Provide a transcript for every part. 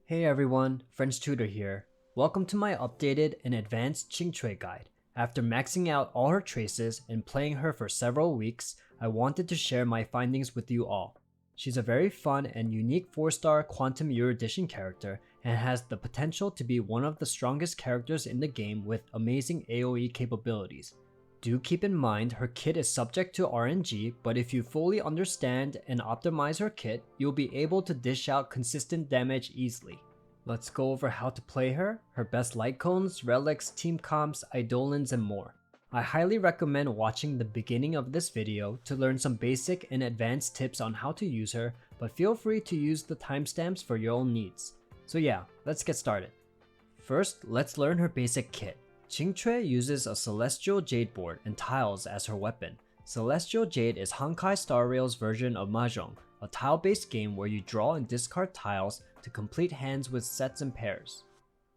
Hey everyone, French Tutor here. Welcome to my updated and advanced Qingque guide. After maxing out all her traces and playing her for several weeks, I wanted to share my findings with you all. She's a very fun and unique 4-star quantum erudition character and has the potential to be one of the strongest characters in the game with amazing AoE capabilities. Do keep in mind her kit is subject to RNG, but if you fully understand and optimize her kit, you'll be able to dish out consistent damage easily. Let's go over how to play her best light cones, relics, team comps, eidolons, and more. I highly recommend watching the beginning of this video to learn some basic and advanced tips on how to use her, but feel free to use the timestamps for your own needs. So yeah, let's get started. First, let's learn her basic kit. Qingque uses a Celestial Jade board and tiles as her weapon. Celestial Jade is Honkai Star Rail's version of Mahjong, a tile-based game where you draw and discard tiles to complete hands with sets and pairs.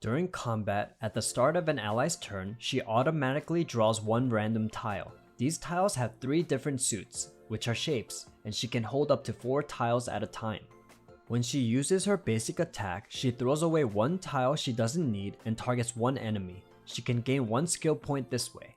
During combat, at the start of an ally's turn, she automatically draws one random tile. These tiles have 3 different suits, which are shapes, and she can hold up to 4 tiles at a time. When she uses her basic attack, she throws away 1 tile she doesn't need and targets 1 enemy. She can gain 1 skill point this way.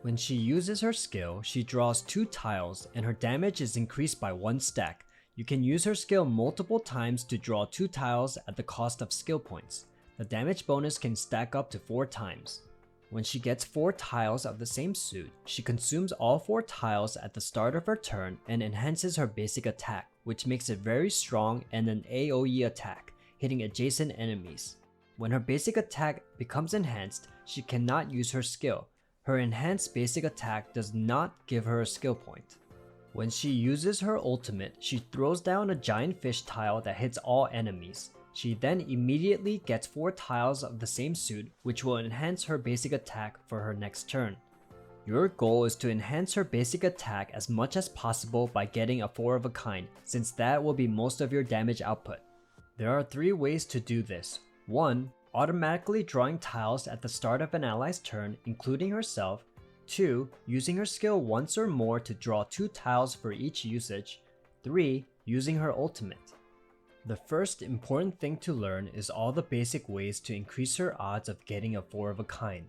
When she uses her skill, she draws 2 tiles and her damage is increased by 1 stack. You can use her skill multiple times to draw 2 tiles at the cost of skill points. The damage bonus can stack up to 4 times. When she gets 4 tiles of the same suit, she consumes all 4 tiles at the start of her turn and enhances her basic attack, which makes it very strong and an AoE attack, hitting adjacent enemies. When her basic attack becomes enhanced, she cannot use her skill. Her enhanced basic attack does not give her a skill point. When she uses her ultimate, she throws down a giant fish tile that hits all enemies. She then immediately gets 4 tiles of the same suit, which will enhance her basic attack for her next turn. Your goal is to enhance her basic attack as much as possible by getting a 4 of a kind, since that will be most of your damage output. There are 3 ways to do this. 1. Automatically drawing tiles at the start of an ally's turn, including herself. 2. Using her skill once or more to draw 2 tiles for each usage. 3. Using her ultimate. The first important thing to learn is all the basic ways to increase her odds of getting a 4 of a kind.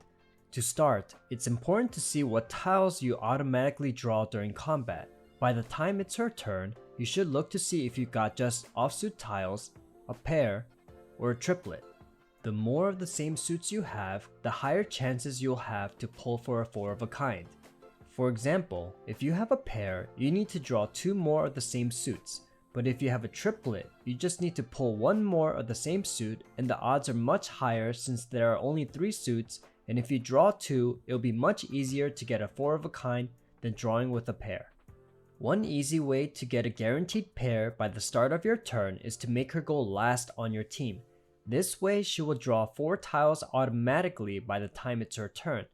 To start, it's important to see what tiles you automatically draw during combat. By the time it's her turn, you should look to see if you got just offsuit tiles, a pair, or a triplet. The more of the same suits you have, the higher chances you'll have to pull for a 4 of a kind. For example, if you have a pair, you need to draw 2 more of the same suits, but if you have a triplet, you just need to pull 1 more of the same suit and the odds are much higher since there are only 3 suits, and if you draw 2, it'll be much easier to get a 4 of a kind than drawing with a pair. One easy way to get a guaranteed pair by the start of your turn is to make her go last on your team. This way she will draw 4 tiles automatically by the time it's her turn.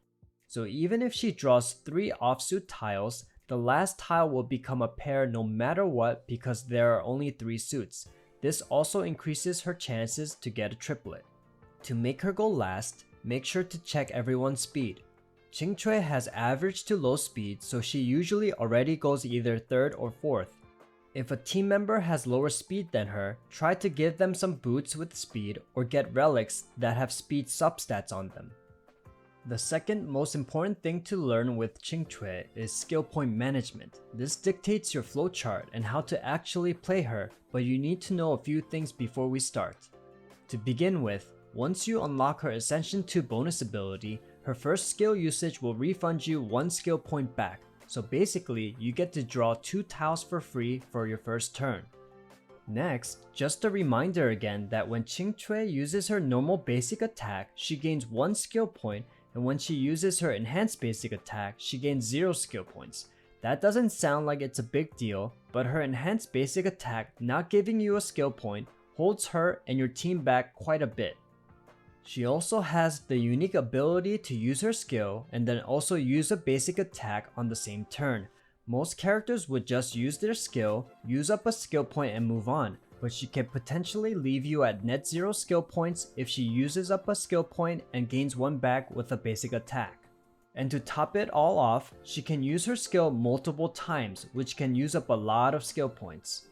So even if she draws 3 offsuit tiles, the last tile will become a pair no matter what because there are only 3 suits. This also increases her chances to get a triplet. To make her go last, make sure to check everyone's speed. Qingque has average to low speed, so she usually already goes either 3rd or 4th. If a team member has lower speed than her, try to give them some boots with speed or get relics that have speed substats on them. The second most important thing to learn with Qingque is skill point management. This dictates your flowchart and how to actually play her, but you need to know a few things before we start. To begin with, once you unlock her Ascension 2 bonus ability, her first skill usage will refund you 1 skill point back. So basically, you get to draw 2 tiles for free for your first turn. Next, just a reminder again that when Qingque uses her normal basic attack, she gains 1 skill point, and when she uses her enhanced basic attack, she gains 0 skill points. That doesn't sound like it's a big deal, but her enhanced basic attack not giving you a skill point holds her and your team back quite a bit. She also has the unique ability to use her skill and then also use a basic attack on the same turn. Most characters would just use their skill, use up a skill point and move on, but she can potentially leave you at net 0 skill points if she uses up a skill point and gains 1 back with a basic attack. And to top it all off, she can use her skill multiple times, which can use up a lot of skill points.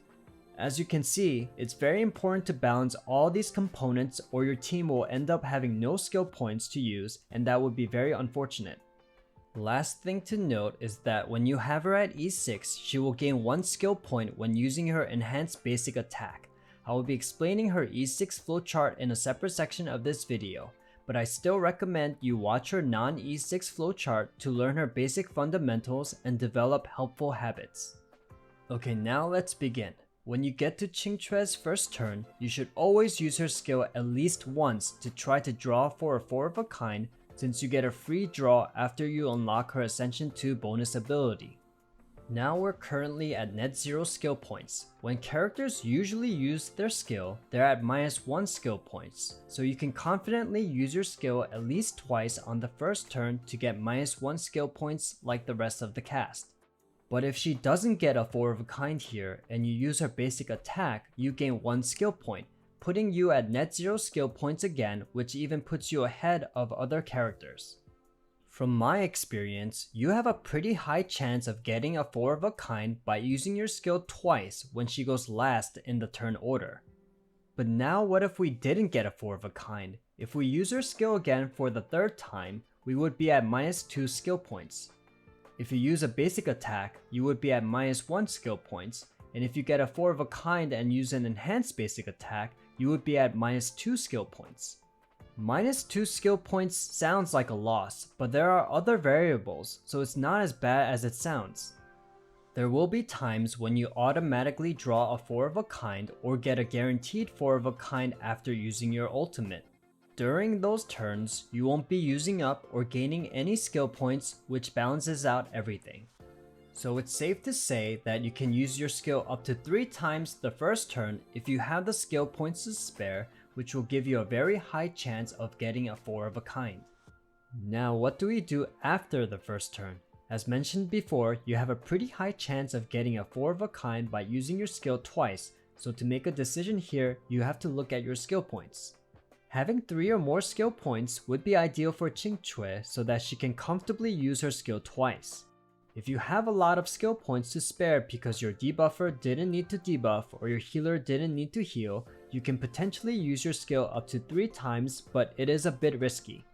As you can see, it's very important to balance all these components or your team will end up having no skill points to use, and that would be very unfortunate. Last thing to note is that when you have her at E6, she will gain 1 skill point when using her enhanced basic attack. I will be explaining her E6 flowchart in a separate section of this video, but I still recommend you watch her non-E6 flowchart to learn her basic fundamentals and develop helpful habits. Okay, now let's begin. When you get to Qingque's first turn, you should always use her skill at least once to try to draw for a 4 of a kind, since you get a free draw after you unlock her Ascension 2 bonus ability. Now we're currently at net 0 skill points. When characters usually use their skill, they're at -1 skill points, so you can confidently use your skill at least twice on the first turn to get -1 skill points like the rest of the cast. But if she doesn't get a 4 of a kind here and you use her basic attack, you gain 1 skill point, putting you at net 0 skill points again, which even puts you ahead of other characters. From my experience, you have a pretty high chance of getting a 4 of a kind by using your skill twice when she goes last in the turn order. But now what if we didn't get a 4 of a kind? If we use her skill again for the 3rd time, we would be at -2 skill points. If you use a basic attack, you would be at -1 skill points, and if you get a 4 of a kind and use an enhanced basic attack, you would be at -2 skill points. -2 skill points sounds like a loss, but there are other variables, so it's not as bad as it sounds. There will be times when you automatically draw a 4 of a kind or get a guaranteed 4 of a kind after using your ultimate. During those turns, you won't be using up or gaining any skill points, which balances out everything. So it's safe to say that you can use your skill up to 3 times the first turn if you have the skill points to spare, which will give you a very high chance of getting a 4 of a kind. Now what do we do after the first turn? As mentioned before, you have a pretty high chance of getting a 4 of a kind by using your skill twice, so to make a decision here, you have to look at your skill points. Having 3 or more skill points would be ideal for Qingque so that she can comfortably use her skill twice. If you have a lot of skill points to spare because your debuffer didn't need to debuff or your healer didn't need to heal, you can potentially use your skill up to 3 times, but it is a bit risky.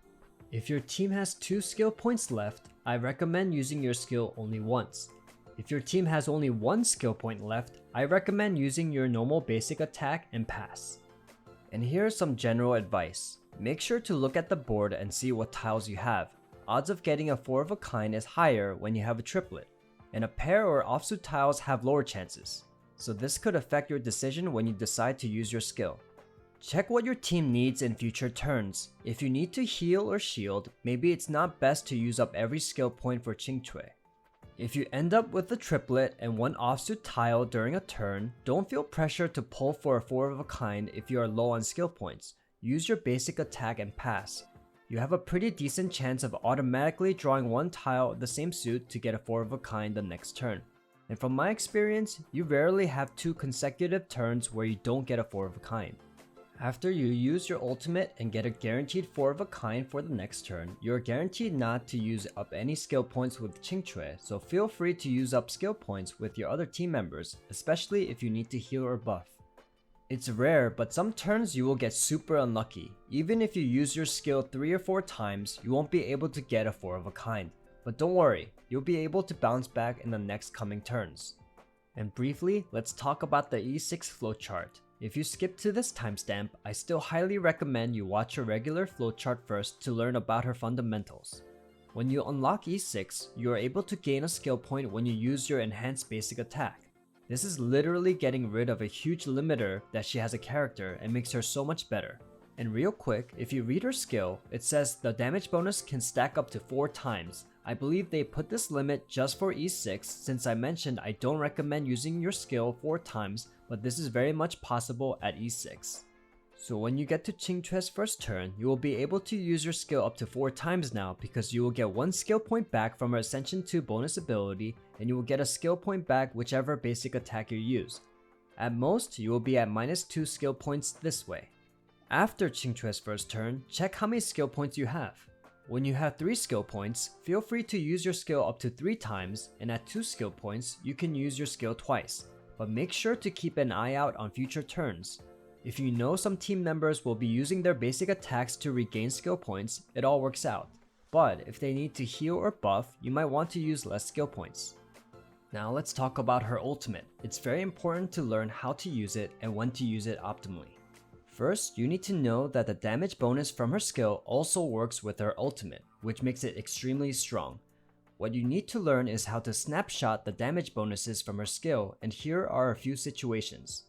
If your team has 2 skill points left, I recommend using your skill only once. If your team has only 1 skill point left, I recommend using your normal basic attack and pass. And here's some general advice. Make sure to look at the board and see what tiles you have. Odds of getting a 4 of a kind is higher when you have a triplet, and a pair or offsuit tiles have lower chances. So this could affect your decision when you decide to use your skill. Check what your team needs in future turns. If you need to heal or shield, maybe it's not best to use up every skill point for Qingque. If you end up with a triplet and 1 offsuit tile during a turn, don't feel pressure to pull for a 4 of a kind if you are low on skill points. Use your basic attack and pass. You have a pretty decent chance of automatically drawing 1 tile of the same suit to get a 4 of a kind the next turn. And from my experience, you rarely have 2 consecutive turns where you don't get a 4 of a kind. After you use your ultimate and get a guaranteed 4 of a kind for the next turn, you are guaranteed not to use up any skill points with Qingque, so feel free to use up skill points with your other team members, especially if you need to heal or buff. It's rare, but some turns you will get super unlucky. Even if you use your skill 3 or 4 times, you won't be able to get a 4 of a kind. But don't worry, you'll be able to bounce back in the next coming turns. And briefly, let's talk about the E6 flowchart. If you skip to this timestamp, I still highly recommend you watch a regular flowchart first to learn about her fundamentals. When you unlock E6, you are able to gain a skill point when you use your enhanced basic attack. This is literally getting rid of a huge limiter that she has a character and makes her so much better. And real quick, if you read her skill, it says the damage bonus can stack up to 4 times. I believe they put this limit just for E6 since I mentioned I don't recommend using your skill 4 times, but this is very much possible at E6. So when you get to Qingque's first turn, you will be able to use your skill up to 4 times now because you will get 1 skill point back from her Ascension 2 bonus ability and you will get a skill point back whichever basic attack you use. At most, you will be at -2 skill points this way. After Qingque's first turn, check how many skill points you have. When you have 3 skill points, feel free to use your skill up to 3 times, and at 2 skill points, you can use your skill twice. but make sure to keep an eye out on future turns. If you know some team members will be using their basic attacks to regain skill points, it all works out. But if they need to heal or buff, you might want to use less skill points. Now let's talk about her ultimate. It's very important to learn how to use it and when to use it optimally. First, you need to know that the damage bonus from her skill also works with her ultimate, which makes it extremely strong. What you need to learn is how to snapshot the damage bonuses from her skill, and here are a few situations.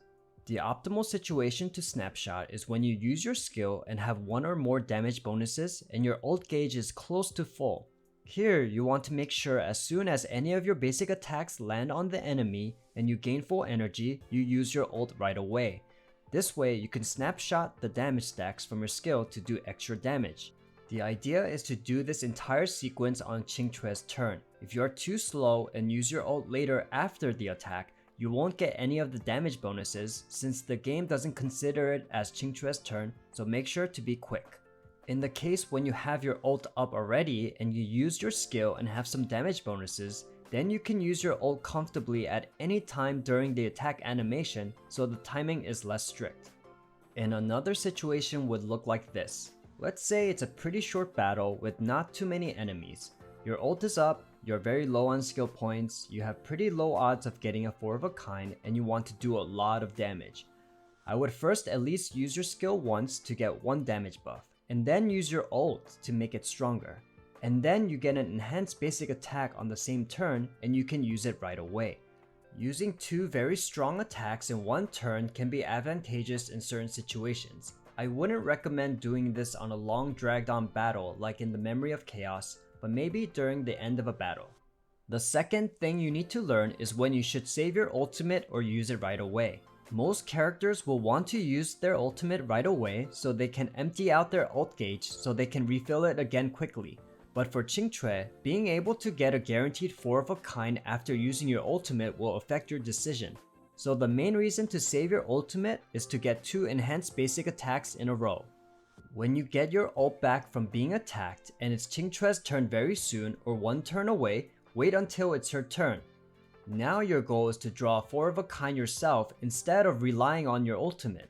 The optimal situation to snapshot is when you use your skill and have one or more damage bonuses and your ult gauge is close to full. Here, you want to make sure as soon as any of your basic attacks land on the enemy and you gain full energy, you use your ult right away. This way, you can snapshot the damage stacks from your skill to do extra damage. The idea is to do this entire sequence on Qingque's turn. If you are too slow and use your ult later after the attack, you won't get any of the damage bonuses since the game doesn't consider it as Qingque's turn, so make sure to be quick. In the case when you have your ult up already and you use your skill and have some damage bonuses, then you can use your ult comfortably at any time during the attack animation, so the timing is less strict. And another situation would look like this. Let's say it's a pretty short battle with not too many enemies. Your ult is up, you're very low on skill points, you have pretty low odds of getting a 4 of a kind, and you want to do a lot of damage. I would first at least use your skill once to get 1 damage buff, and then use your ult to make it stronger. And then you get an enhanced basic attack on the same turn and you can use it right away. Using 2 very strong attacks in one turn can be advantageous in certain situations. I wouldn't recommend doing this on a long dragged on battle like in the Memory of Chaos, but maybe during the end of a battle. The second thing you need to learn is when you should save your ultimate or use it right away. Most characters will want to use their ultimate right away so they can empty out their ult gauge so they can refill it again quickly. But for Qingque, being able to get a guaranteed 4 of a kind after using your ultimate will affect your decision. So the main reason to save your ultimate is to get 2 enhanced basic attacks in a row. When you get your ult back from being attacked and it's Qingque's turn very soon or 1 turn away, wait until it's her turn. Now your goal is to draw a 4 of a kind yourself instead of relying on your ultimate.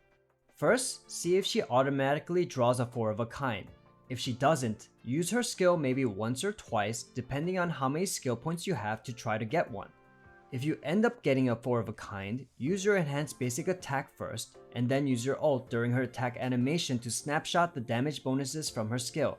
First, see if she automatically draws a 4 of a kind. If she doesn't, use her skill maybe once or twice depending on how many skill points you have to try to get one. If you end up getting a 4 of a kind, use your enhanced basic attack first, and then use your ult during her attack animation to snapshot the damage bonuses from her skill.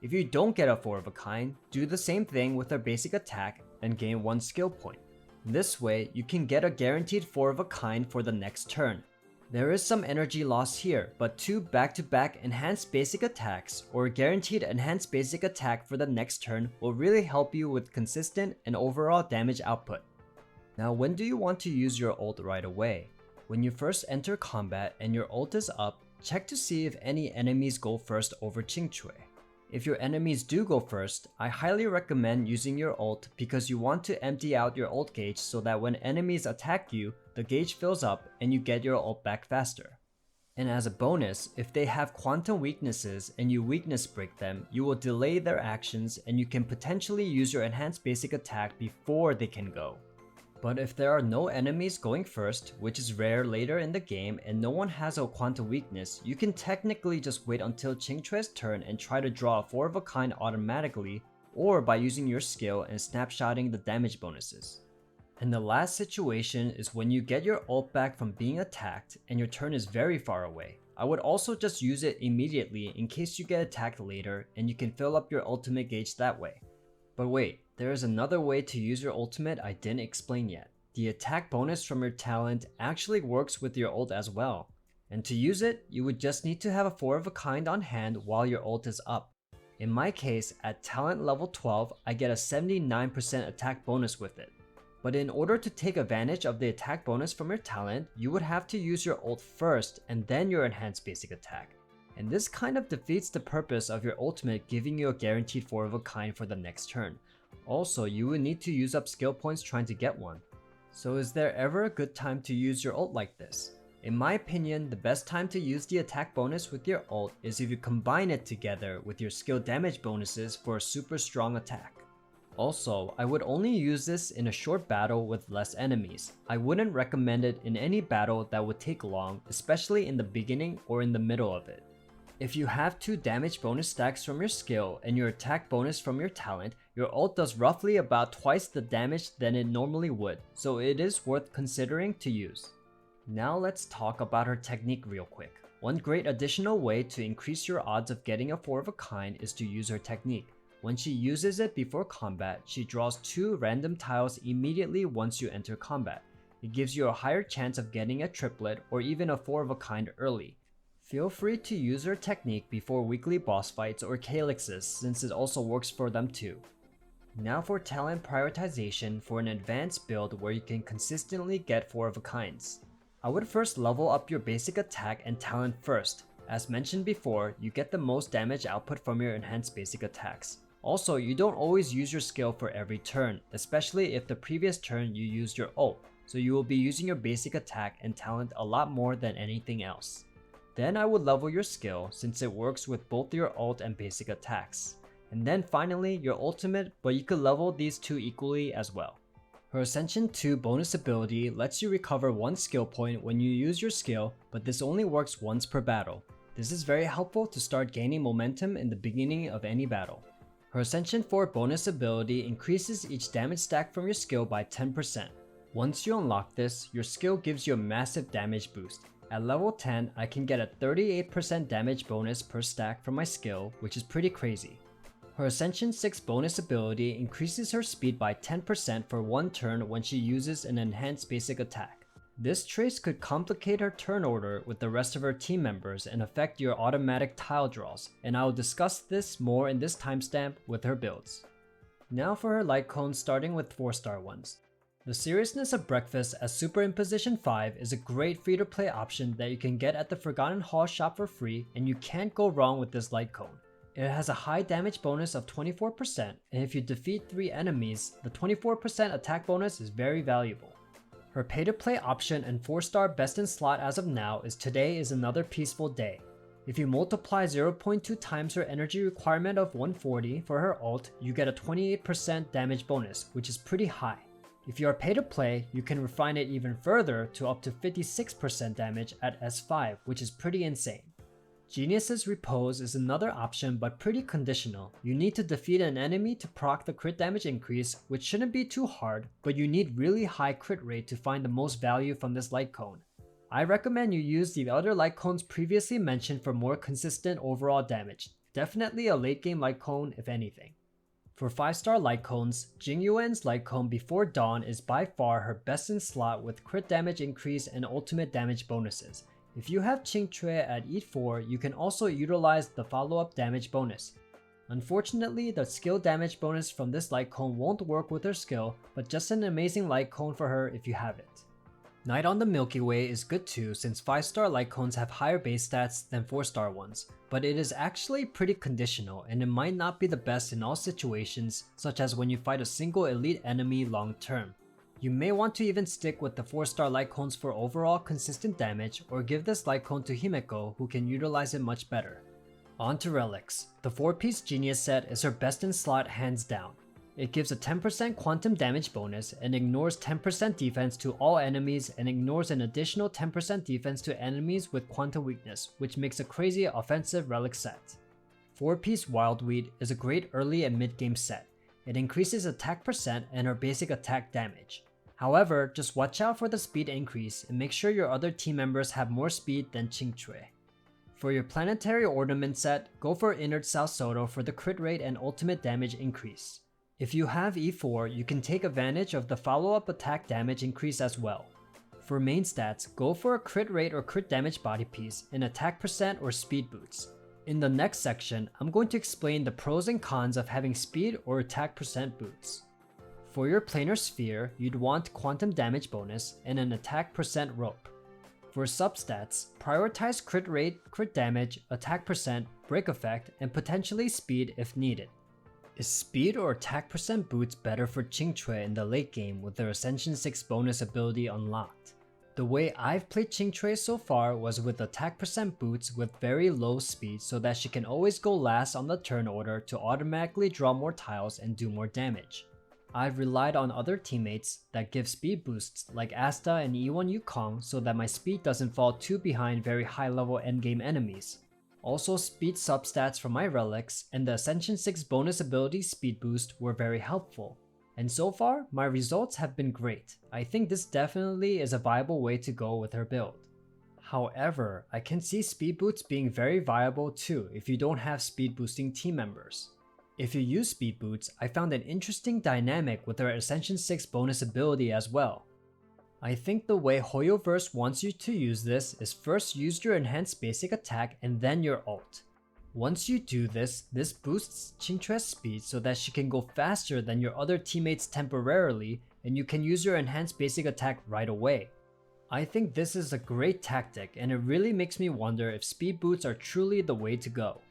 If you don't get a 4 of a kind, do the same thing with her basic attack and gain 1 skill point. This way, you can get a guaranteed 4 of a kind for the next turn. There is some energy loss here, but 2 back-to-back enhanced basic attacks or guaranteed enhanced basic attack for the next turn will really help you with consistent and overall damage output. Now when do you want to use your ult right away? When you first enter combat and your ult is up, check to see if any enemies go first over Qingque. If your enemies do go first, I highly recommend using your ult because you want to empty out your ult gauge so that when enemies attack you, the gauge fills up and you get your ult back faster. And as a bonus, if they have quantum weaknesses and you weakness break them, you will delay their actions and you can potentially use your enhanced basic attack before they can go. But if there are no enemies going first, which is rare later in the game, and no one has a quantum weakness, you can technically just wait until Qingque's turn and try to draw a 4 of a kind automatically, or by using your skill and snapshotting the damage bonuses. And the last situation is when you get your ult back from being attacked and your turn is very far away. I would also just use it immediately in case you get attacked later and you can fill up your ultimate gauge that way. But wait, there is another way to use your ultimate I didn't explain yet. The attack bonus from your talent actually works with your ult as well. And to use it, you would just need to have a 4 of a kind on hand while your ult is up. In my case, at talent level 12, I get a 79% attack bonus with it. But in order to take advantage of the attack bonus from your talent, you would have to use your ult first and then your enhanced basic attack. And this kind of defeats the purpose of your ultimate giving you a guaranteed 4 of a kind for the next turn. Also, you would need to use up skill points trying to get one. So is there ever a good time to use your ult like this? In my opinion, the best time to use the attack bonus with your ult is if you combine it together with your skill damage bonuses for a super strong attack. Also, I would only use this in a short battle with less enemies. I wouldn't recommend it in any battle that would take long, especially in the beginning or in the middle of it. If you have 2 damage bonus stacks from your skill and your attack bonus from your talent, your ult does roughly about twice the damage than it normally would, so it is worth considering to use. Now let's talk about her technique real quick. One great additional way to increase your odds of getting a 4 of a kind is to use her technique. When she uses it before combat, she draws 2 random tiles immediately once you enter combat. It gives you a higher chance of getting a triplet or even a 4 of a kind early. Feel free to use her technique before weekly boss fights or calyxes since it also works for them too. Now for talent prioritization for an advanced build where you can consistently get 4 of a kinds. I would first level up your basic attack and talent first. As mentioned before, you get the most damage output from your enhanced basic attacks. Also, you don't always use your skill for every turn, especially if the previous turn you used your ult, so you will be using your basic attack and talent a lot more than anything else. Then I would level your skill since it works with both your ult and basic attacks. And then finally your ultimate, but you could level these 2 equally as well. Her Ascension 2 bonus ability lets you recover 1 skill point when you use your skill, but this only works once per battle. This is very helpful to start gaining momentum in the beginning of any battle. Her Ascension 4 bonus ability increases each damage stack from your skill by 10%. Once you unlock this, your skill gives you a massive damage boost. At level 10, I can get a 38% damage bonus per stack from my skill, which is pretty crazy. Her Ascension 6 bonus ability increases her speed by 10% for 1 turn when she uses an enhanced basic attack. This trace could complicate her turn order with the rest of her team members and affect your automatic tile draws, and I will discuss this more in this timestamp with her builds. Now for her light cones, starting with 4-star ones. The Seriousness of Breakfast as Superimposition 5 is a great free-to-play option that you can get at the Forgotten Hall shop for free, and you can't go wrong with this light cone. It has a high damage bonus of 24%, and if you defeat 3 enemies, the 24% attack bonus is very valuable. Her pay-to-play option and 4-star best in slot as of now is Today is Another Peaceful Day. If you multiply 0.2 times her energy requirement of 140 for her ult, you get a 28% damage bonus, which is pretty high. If you are pay-to-play, you can refine it even further to up to 56% damage at S5, which is pretty insane. Genius's Repose is another option but pretty conditional. You need to defeat an enemy to proc the crit damage increase, which shouldn't be too hard, but you need really high crit rate to find the most value from this light cone. I recommend you use the other light cones previously mentioned for more consistent overall damage. Definitely a late game light cone if anything. For 5-star light cones, Jingyuan's light cone Before Dawn is by far her best in slot with crit damage increase and ultimate damage bonuses. If you have Qingque at E4, you can also utilize the follow-up damage bonus. Unfortunately, the skill damage bonus from this light cone won't work with her skill, but just an amazing light cone for her if you have it. Night on the Milky Way is good too since 5-star light cones have higher base stats than 4-star ones, but it is actually pretty conditional and it might not be the best in all situations, such as when you fight a single elite enemy long term. You may want to even stick with the 4-star light cones for overall consistent damage, or give this light cone to Himeko who can utilize it much better. On to Relics. The 4-piece Genius set is her best in slot hands down. It gives a 10% quantum damage bonus and ignores 10% defense to all enemies and ignores an additional 10% defense to enemies with quantum weakness, which makes a crazy offensive relic set. 4-piece Wildweed is a great early and mid game set. It increases attack percent and her basic attack damage. However, just watch out for the speed increase and make sure your other team members have more speed than Qingque. For your planetary ornament set, go for Inert South Soto for the crit rate and ultimate damage increase. If you have E4, you can take advantage of the follow-up attack damage increase as well. For main stats, go for a crit rate or crit damage body piece, and attack percent or speed boots. In the next section, I'm going to explain the pros and cons of having speed or attack percent boots. For your planar sphere, you'd want quantum damage bonus and an attack percent rope. For substats, prioritize crit rate, crit damage, attack percent, break effect, and potentially speed if needed. Is speed or attack percent boots better for Qingque in the late game with their Ascension 6 bonus ability unlocked? The way I've played Qingque so far was with attack % boots with very low speed so that she can always go last on the turn order to automatically draw more tiles and do more damage. I've relied on other teammates that give speed boosts like Asta and E1 Yukong so that my speed doesn't fall too behind very high level endgame enemies. Also, speed substats from my relics and the Ascension 6 bonus ability speed boost were very helpful. And so far, my results have been great. I think this definitely is a viable way to go with her build. However, I can see speed boots being very viable too if you don't have speed boosting team members. If you use speed boots, I found an interesting dynamic with her Ascension 6 bonus ability as well. I think the way Hoyoverse wants you to use this is first use your enhanced basic attack and then your ult. Once you do this, this boosts Qingque's speed so that she can go faster than your other teammates temporarily and you can use your enhanced basic attack right away. I think this is a great tactic and it really makes me wonder if speed boots are truly the way to go.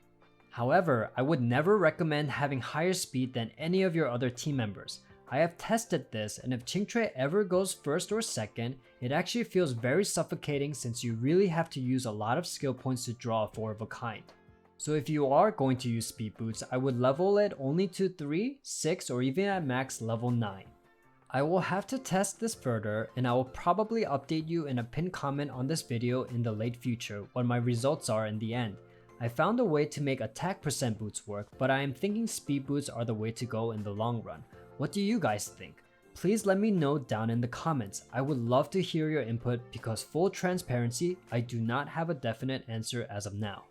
However, I would never recommend having higher speed than any of your other team members. I have tested this and if Qingque ever goes first or second, it actually feels very suffocating since you really have to use a lot of skill points to draw a 4 of a kind. So if you are going to use speed boots, I would level it only to 3, 6 or even at max level 9. I will have to test this further and I will probably update you in a pinned comment on this video in the late future what my results are in the end. I found a way to make attack % boots work, but I am thinking speed boots are the way to go in the long run. What do you guys think? Please let me know down in the comments. I would love to hear your input because full transparency, I do not have a definite answer as of now.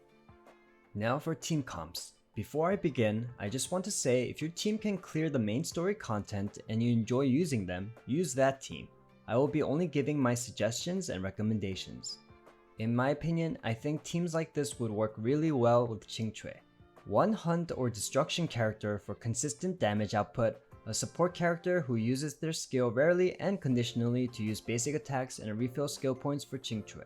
Now for team comps. Before I begin, I just want to say if your team can clear the main story content and you enjoy using them, use that team. I will be only giving my suggestions and recommendations. In my opinion, I think teams like this would work really well with Qingque. One hunt or destruction character for consistent damage output, a support character who uses their skill rarely and conditionally to use basic attacks and refill skill points for Qingque.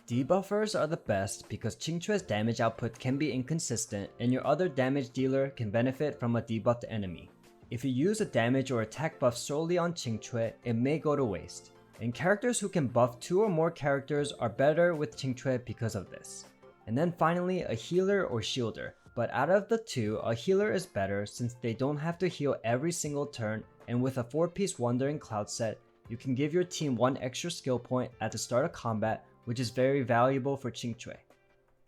Debuffers are the best because Qingque's damage output can be inconsistent and your other damage dealer can benefit from a debuffed enemy. If you use a damage or attack buff solely on Qingque, it may go to waste. And characters who can buff 2 or more characters are better with Qingque because of this. And then finally, a healer or shielder. But out of the two, a healer is better since they don't have to heal every single turn, and with a 4-piece Wandering Cloud set, you can give your team 1 extra skill point at the start of combat, which is very valuable for Qingque.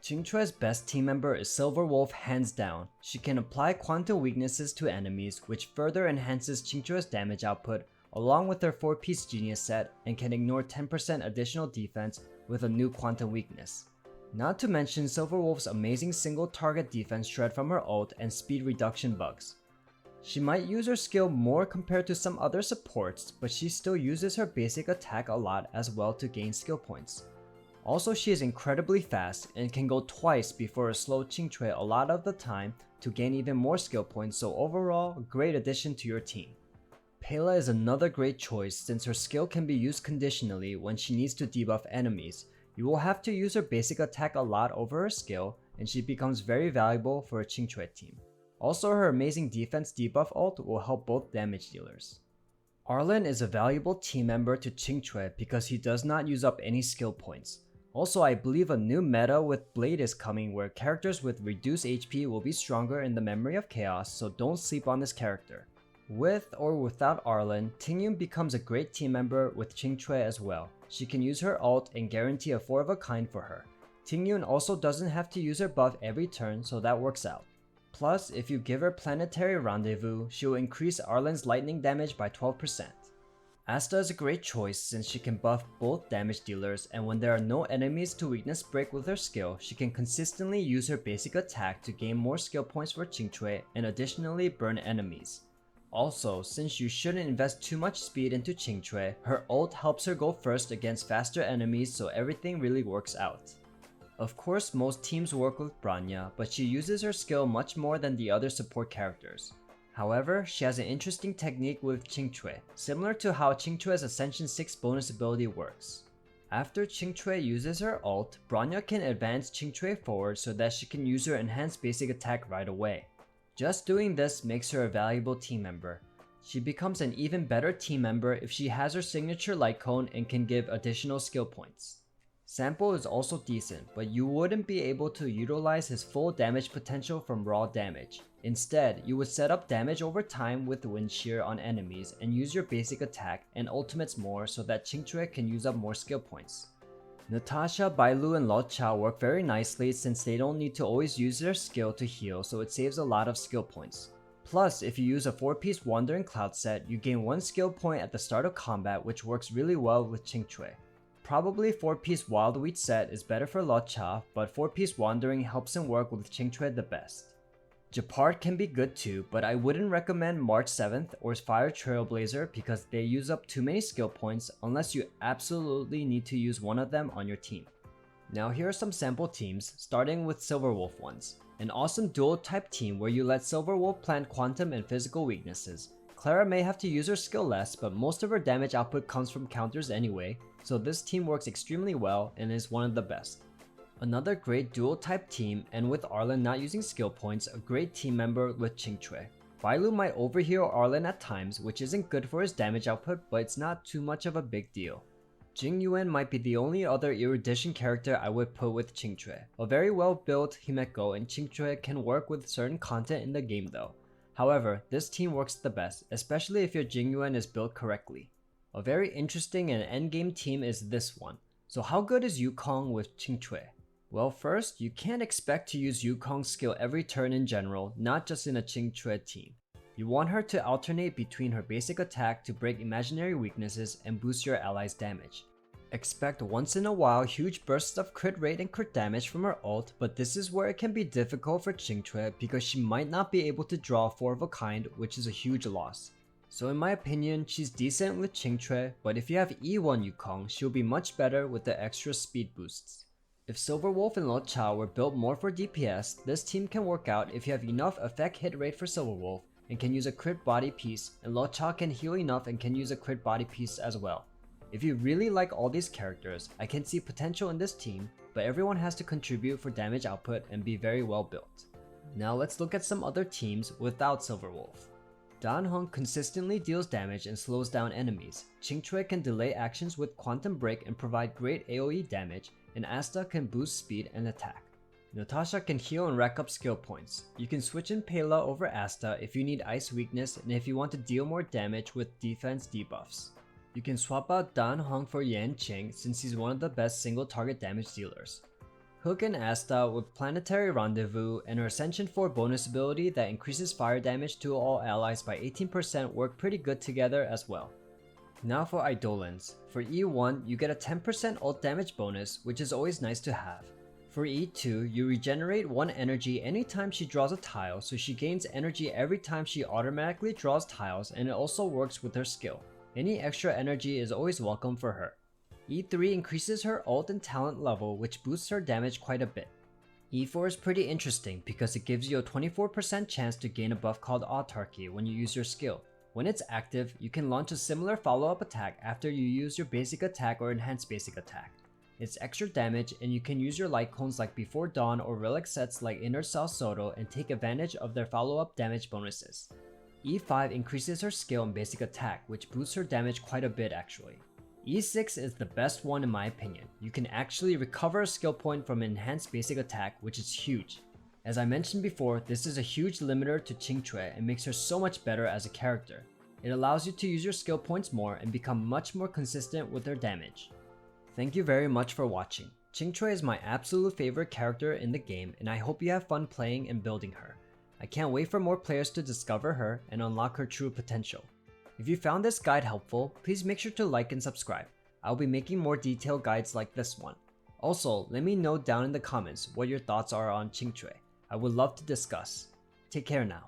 Qingque's best team member is Silver Wolf hands down. She can apply quantum weaknesses to enemies, which further enhances Qingque's damage output, along with their 4-piece genius set, and can ignore 10% additional defense with a new quantum weakness. Not to mention Silver Wolf's amazing single target defense shred from her ult and speed reduction bugs. She might use her skill more compared to some other supports, but she still uses her basic attack a lot as well to gain skill points. Also, she is incredibly fast and can go twice before a slow Qingque a lot of the time to gain even more skill points, so overall, a great addition to your team. Pela is another great choice since her skill can be used conditionally when she needs to debuff enemies. You will have to use her basic attack a lot over her skill, and she becomes very valuable for a Qingque team. Also, her amazing defense debuff ult will help both damage dealers. Arlen is a valuable team member to Qingque because he does not use up any skill points. Also, I believe a new meta with Blade is coming where characters with reduced HP will be stronger in the Memory of Chaos, so don't sleep on this character. With or without Arlen, Tingyun becomes a great team member with Qingque as well. She can use her ult and guarantee a 4 of a kind for her. Tingyun also doesn't have to use her buff every turn, so that works out. Plus, if you give her Planetary Rendezvous, she will increase Arlen's lightning damage by 12%. Asta is a great choice since she can buff both damage dealers, and when there are no enemies to weakness break with her skill, she can consistently use her basic attack to gain more skill points for Qingque and additionally burn enemies. Also, since you shouldn't invest too much speed into Qingque, her ult helps her go first against faster enemies, so everything really works out. Of course, most teams work with Bronya, but she uses her skill much more than the other support characters. However, she has an interesting technique with Qingque, similar to how Qingque's Ascension 6 bonus ability works. After Qingque uses her ult, Bronya can advance Qingque forward so that she can use her enhanced basic attack right away. Just doing this makes her a valuable team member. She becomes an even better team member if she has her signature light cone and can give additional skill points. Sample is also decent, but you wouldn't be able to utilize his full damage potential from raw damage. Instead, you would set up damage over time with wind shear on enemies and use your basic attack and ultimates more so that Qingque can use up more skill points. Natasha, Bailu, and Luocha work very nicely since they don't need to always use their skill to heal, so it saves a lot of skill points. Plus, if you use a 4-piece Wandering Cloud set, you gain 1 skill point at the start of combat, which works really well with Qingque. Probably 4-piece Wild Wheat set is better for Luocha, but 4-piece Wandering helps him work with Qingque the best. Gepard can be good too, but I wouldn't recommend March 7th or Fire Trailblazer because they use up too many skill points unless you absolutely need to use one of them on your team. Now here are some sample teams, starting with Silverwolf ones. An awesome dual type team where you let Silverwolf plant quantum and physical weaknesses. Clara may have to use her skill less, but most of her damage output comes from counters anyway, so this team works extremely well and is one of the best. Another great dual type team, and with Arlen not using skill points, a great team member with Qingque. Bailu might overheal Arlen at times, which isn't good for his damage output, but it's not too much of a big deal. Jingyuan might be the only other erudition character I would put with Qingque. A very well built Himeko and Qingque can work with certain content in the game though. However, this team works the best, especially if your Jingyuan is built correctly. A very interesting and endgame team is this one. So how good is Yukong with Qingque? Well, first, you can't expect to use Yukong's skill every turn in general, not just in a Qingque team. You want her to alternate between her basic attack to break imaginary weaknesses and boost your allies' damage. Expect once in a while huge bursts of crit rate and crit damage from her ult, but this is where it can be difficult for Qingque because she might not be able to draw 4 of a kind, which is a huge loss. So in my opinion, she's decent with Qingque, but if you have E1 Yukong, she'll be much better with the extra speed boosts. If Silverwolf and Luocha were built more for DPS, this team can work out if you have enough effect hit rate for Silverwolf and can use a crit body piece, and Luocha can heal enough and can use a crit body piece as well. If you really like all these characters, I can see potential in this team, but everyone has to contribute for damage output and be very well built. Now let's look at some other teams without Silverwolf. Dan Heng consistently deals damage and slows down enemies. Qingque can delay actions with Quantum Break and provide great AoE damage, and Asta can boost speed and attack. Natasha can heal and rack up skill points. You can switch in Pela over Asta if you need ice weakness and if you want to deal more damage with defense debuffs. You can swap out Dan Heng for Yan Qing since he's one of the best single target damage dealers. Hook and Asta with Planetary Rendezvous and her Ascension 4 bonus ability that increases fire damage to all allies by 18% work pretty good together as well. Now for Eidolons. For E1, you get a 10% ult damage bonus, which is always nice to have. For E2, you regenerate 1 energy anytime she draws a tile, so she gains energy every time she automatically draws tiles, and it also works with her skill. Any extra energy is always welcome for her. E3 increases her ult and talent level, which boosts her damage quite a bit. E4 is pretty interesting because it gives you a 24% chance to gain a buff called Autarky when you use your skill. When it's active, you can launch a similar follow-up attack after you use your basic attack or enhanced basic attack. It's extra damage and you can use your light cones like Before Dawn or Relic sets like Inner Cell Soto and take advantage of their follow-up damage bonuses. E5 increases her skill and basic attack, which boosts her damage quite a bit actually. E6 is the best one in my opinion. You can actually recover a skill point from an enhanced basic attack, which is huge. As I mentioned before, this is a huge limiter to Qingque and makes her so much better as a character. It allows you to use your skill points more and become much more consistent with her damage. Thank you very much for watching. Qingque is my absolute favorite character in the game and I hope you have fun playing and building her. I can't wait for more players to discover her and unlock her true potential. If you found this guide helpful, please make sure to like and subscribe. I'll be making more detailed guides like this one. Also, let me know down in the comments what your thoughts are on Qingque. I would love to discuss. Take care now.